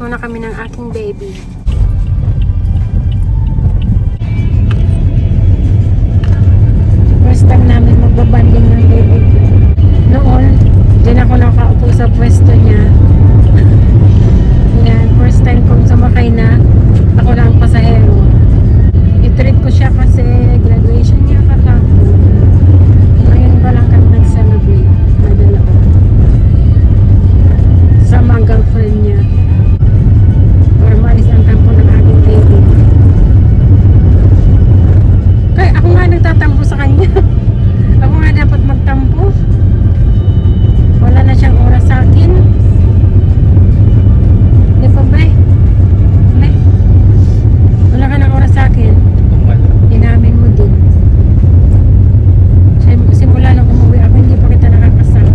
Muna kami ng aking baby. First time namin magbabanding ng baby ko. Noon, din ako nakaupo sa pwesto niya. Yan, first time kong sumakay na ako lang ang pasahero. I-treat ko siya kasi graduation niya kahapon. Ngayon pa lang kami nag-celebrate na dalawa. Sama ang girlfriend niya. Para maalis ang tampo ng aking baby. Kaya ako nga nagtatampo sa kanya. Ako nga dapat magtampo. Wala na siyang oras sa akin. Di pa ba? Wala ka ng oras sa akin. Inamin mo din. Simula nung umuwi ako, hindi pa kita nakakasama.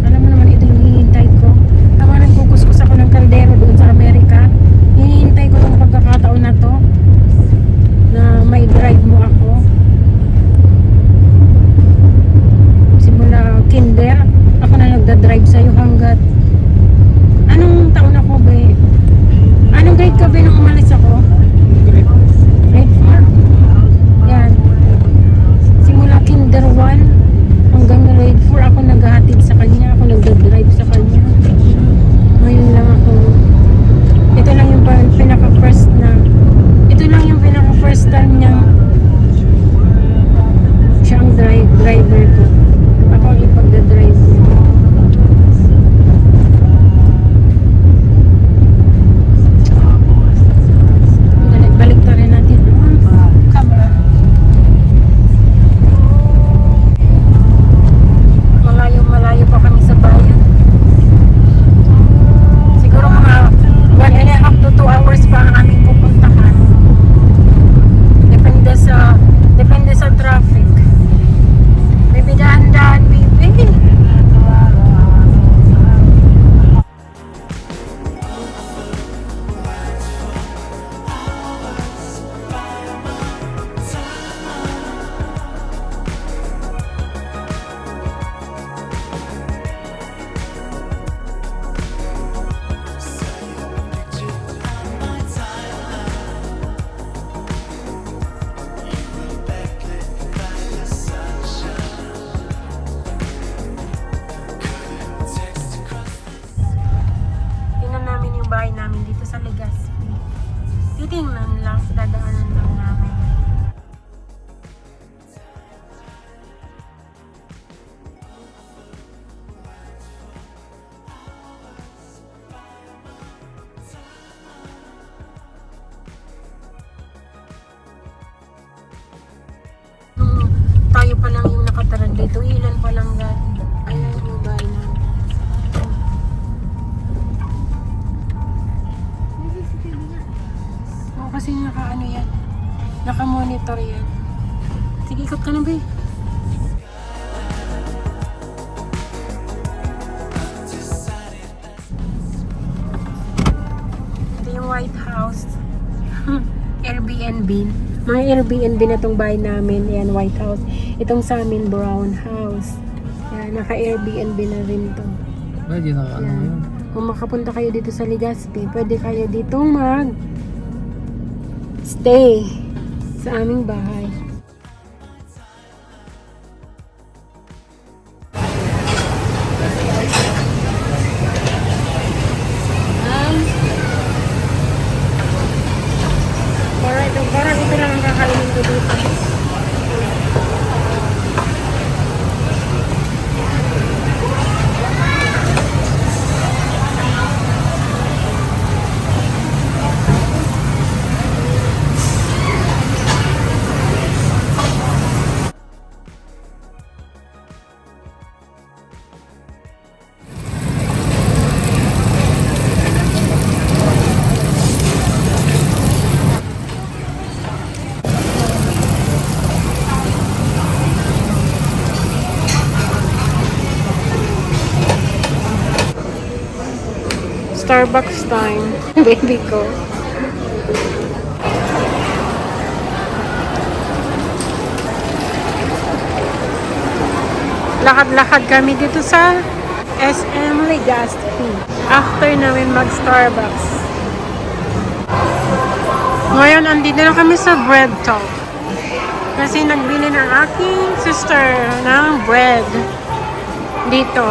Alam mo naman ito yung hinihintay ko. Tama nang kukuskus ako ng kaldero doon sa Amerika. Hinihintay ko itong pagkakataon na to na may drive mo ako. Simula kinder, ako na nagda-drive sa'yo hanggat anong taon ako ba? Anong grade ka ba nung umalis ako? Grade 4? Yan. Simula kinder 1 hanggang grade 4 ako naghahatid sa kanya. Ako nagda-drive sa kanya. Ngayon lang ako. Ito lang yung pinaka-first na ito lang yung pinaka-first time niya siya ang driver ko. Ako ang ipagda-drive ko. Balik ta rin natin ang camera. Malayo pa kami sa bayan. Siguro mga 1.5 to 2 hours pa ang aming pupuntahan. Depende sa traffic. Baby, dahan-dahan, baby. Tingnan namin yung bahay namin dito sa Legazpi. Titingnan lang, dadaanan lang namin. Nung tayo pa lang yung nakataran dito, ilan pa lang dati. Ayan yung bahay namin. Oo, kasi naka-ano yan. Naka-monitor yan. Sige, ikot ka na ba eh. Ito yung White House. Airbnb. Mga Airbnb na tong bahay namin. Ayan, White House. Itong sa amin, Brown House. Ayan, naka-Airbnb na rin to. Pwede na ano Ayan. yun. Kung makapunta kayo dito sa Legazpi, pwede kayo ditong stay sa aming bahay. Parang ito lang ang kakainin ko dito. Starbucks time. Baby ko. Lakad-lakad kami dito sa SM may gas fee. After namin mag-Starbucks. Ngayon, andito na kami sa Bread Talk. Kasi nagbili ng aking sister ng bread dito.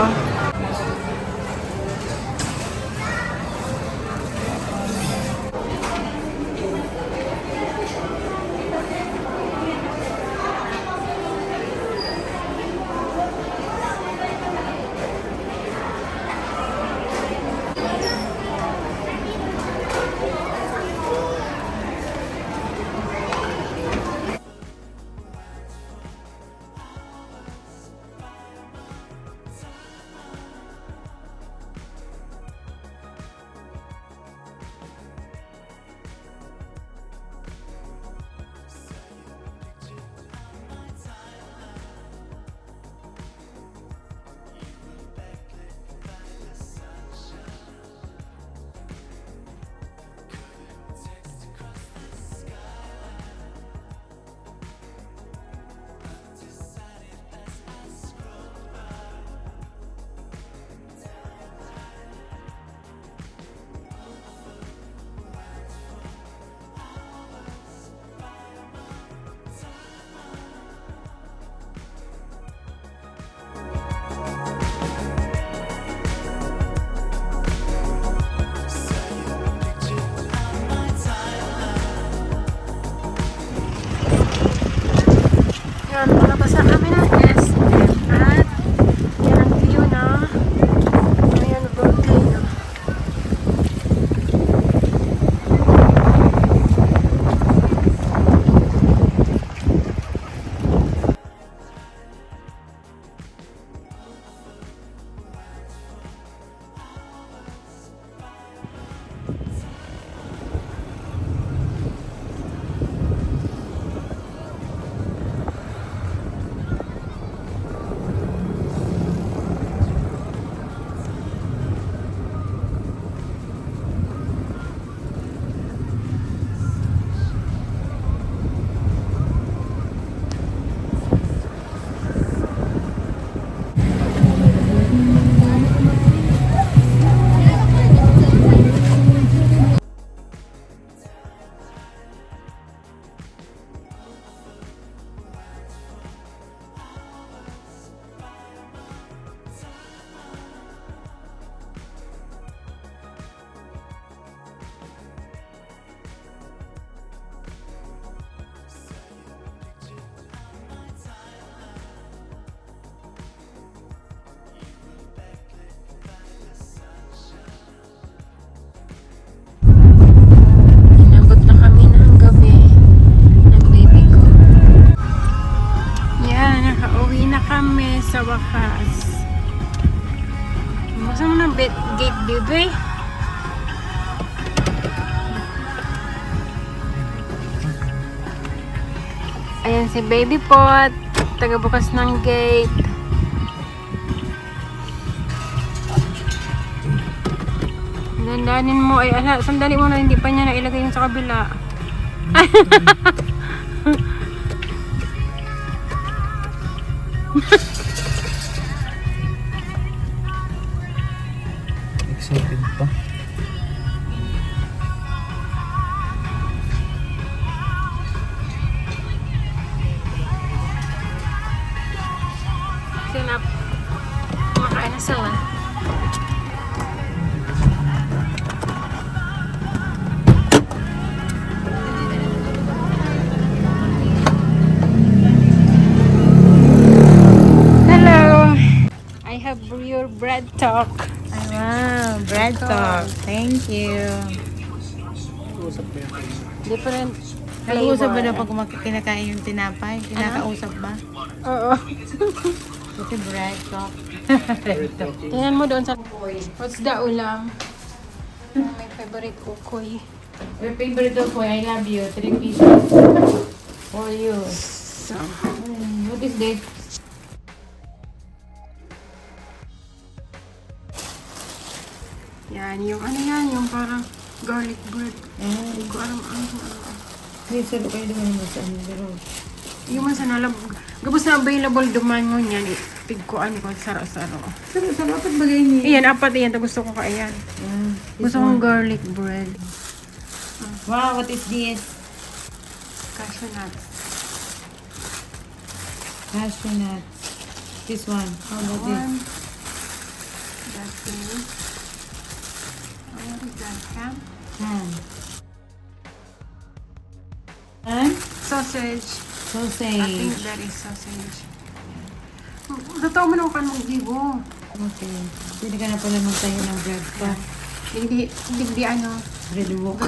Yan, palabas na kami ng SM at yan ang view na ayan, volcano. Inabot na kami ng gabi ng baby ko. Yan, nakauwi na kami sa wakas. Buksan mo ng gate, baby. Ayan si baby pot, taga-bukas ng gate. Dandanin mo, ay ala, sandali mo na, hindi pa niya nailagay yung sa kabila. Excited pa. Sinap, kumakain na sila. I have your bread talk. Wow, bread talk. Thank you. Different Nag-uusap ba flavor. na pag kinakain yung tinapay? Kinakausap ba? Oo. Kasi bread talk. Tingnan mo doon sa... What's the ulam? My favorite ukoy. Your favorite of I love you. 3 pieces. For you. So, What is this? yan. Yung ano yan, yung parang garlic bread. Hindi ko alam ano. Hey, sir, kayo naman mo sa ano. Pero Yung man sa nalab. Gabos na available duman mo niyan. Pigkuan ko saro-saro. Sarap at bagay ni. Iyan, apat iyan. Gusto ko kaiyan. Gusto kong garlic bread. Wow, what is this? Cashew nuts. Cashew nuts. This one. How about this? One. That's it. What is that? Ham? Ham. And Sausage. I think sausage. that is sausage. Totoo mo nung kan mong gibo. Okay. Pwede ka na pala magtayo ng bread pa. Hindi ano. Bread walk.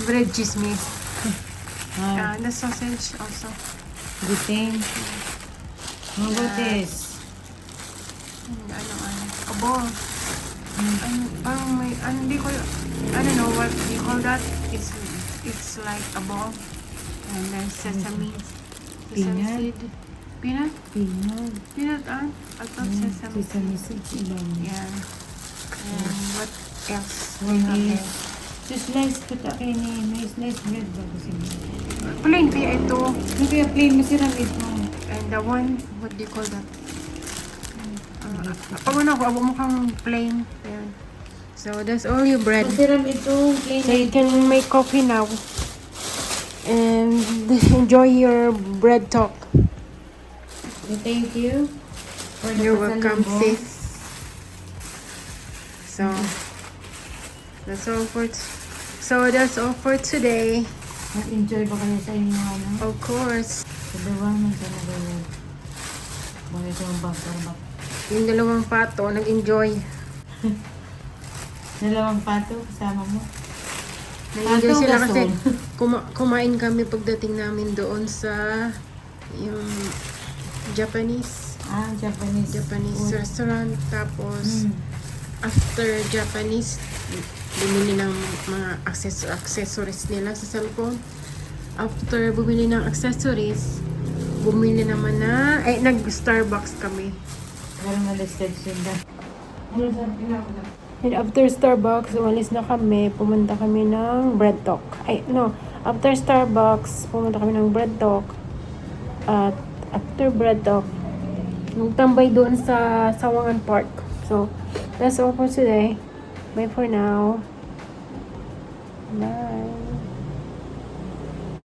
Bread chismis. Ah, The sausage also. good thing. How about this? Ano. Abo. Parang may, hindi ko, I don't know what you call that. It's like a ball. And then sesame Peanut? seed. Peanut? Peanut. Peanut, I thought sesame seed. Sesame seeds. Ibang. Yeah. And what else? One is, to slice ko ta kayo ni, may slice bread ba kasi mo? Plain kaya ito. Hindi kaya plain masiram ito. And the one, what do you call that? Pag ano ko, abo mo kang plain. Ayan. So, that's all your bread. Masiram ito, plain. So, you can make coffee now. And enjoy your bread talk. Thank you. For the You're welcome, pasalubong. sis. So, that's all for today. Nag-enjoy ba kayo sa inyo ano? Of course. Sa dawangan sa nagawa. Mga isang bangkar. Yung dalawang pato, nag-enjoy. Dalawang pato, kasama mo. Nag-enjoy Pato, sila kasi gasol. kumain kami pagdating namin doon sa yung Japanese Japanese. Food. restaurant. Tapos, Mm. after Japanese, bumili ng mga accessories nila sa cellphone. After bumili ng accessories, bumili naman nag-Starbucks kami. Parang na-listed sila. And after Starbucks, umalis na kami, pumunta kami ng Bread Talk. After Starbucks, pumunta kami ng Bread Talk. At after Bread Talk, nagtambay doon sa Sawangan Park. So, that's all for today. Bye for now. Bye.